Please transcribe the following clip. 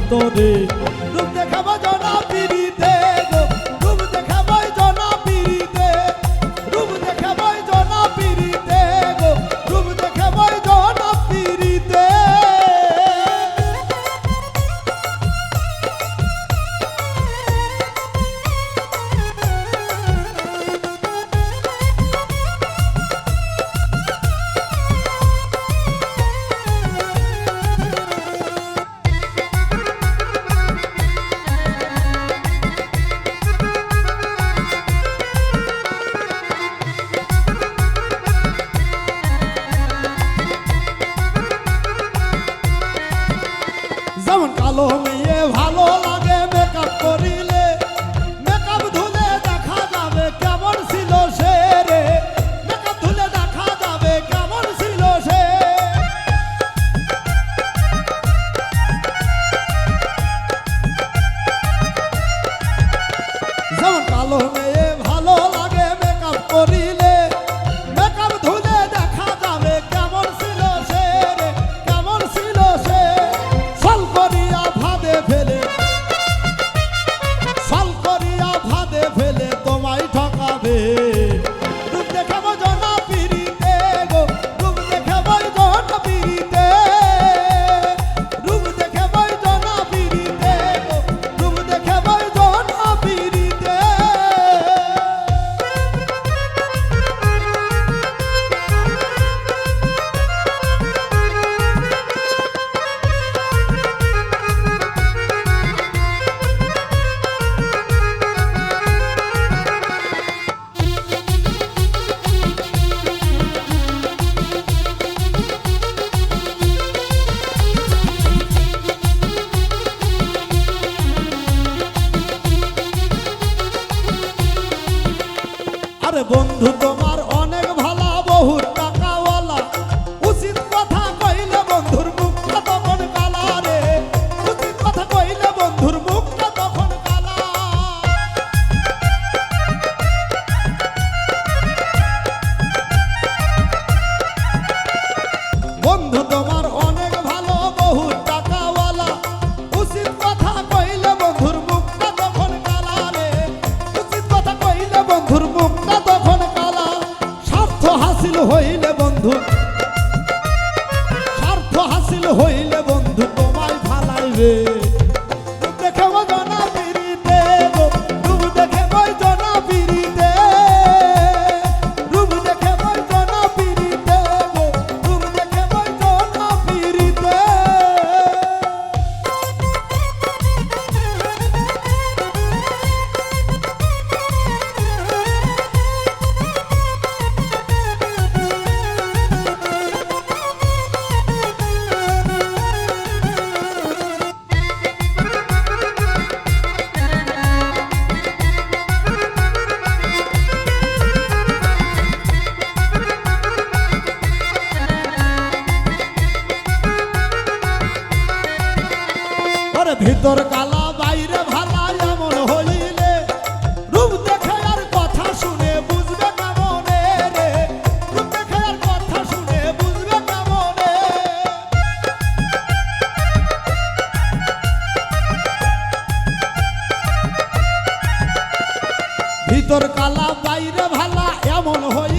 ভিতরে রূপ দেখাবো জনা পিড়িতে গো রূপ দেখাবো জনা পিড়িতে রূপ দেখাবো জনা পিড়িতে গো রূপ দেখাবো জনা পিড়িতে যেমন কালো মেয়ে ভালো লাগে মেকআপ করিলে মেকআপ ধুলে দেখা যাবে কেমন ছিল সে রে মেকআপ ধুলে দেখা যাবে কেমন ছিল সে যেমন কালো মেয়ে ভালো লাগে মেকআপ করিলে মেকআপ ধুলে দেখা যাবে কেমন ছিল সে রে কেমন ছিল সে ফল করিয়া ভাদে ফেলে ফল করিয়া ভাদে ফেলে তোমায় ঠকাবে রূপ দেখাবো জনা পিড়িতে গো রূপ দেখাবো জনা পিড়িতে রূপ দেখাবো জনা পিড়িতে গো রূপ দেখাবো জনা পিড়িতে আরে বন্ধু তোমার অনেক ভালা বহু টাকাওয়ালা উচিত কথা কইলে বন্ধুর মুখটা তখন কালা রে উচিত কথা কইলে বন্ধুর মুখটা তখন কালা বন্ধু তোমার অনেক ভালো বহু টাকাওয়ালা উচিত কথা কইলে বন্ধুর মুখটা তখন কালা রে উচিত কথা কইলে বন্ধুর মুখটা তখন কালা স্বার্থ হাসিল হইলে বন্ধু স্বার্থ হাসিল হইলে বন্ধু তোমায় ফালাইবে রূপ দেখাবো জনা পিড়িতে গো রূপ দেখাবো জনা পিড়িতে রূপ দেখাবো জনা পিড়িতে গো রূপ দেখাবো জনা পিড়িতে ভিতর কালা বাইরে ভালা এমন হইলে রূপ দেখে আর কথা শুনে বুঝবে কেমনে রে রূপ দেখে আর কথা শুনে বুঝবে কেমনে ভিতর কালা বাইরে ভালা এমন হইলে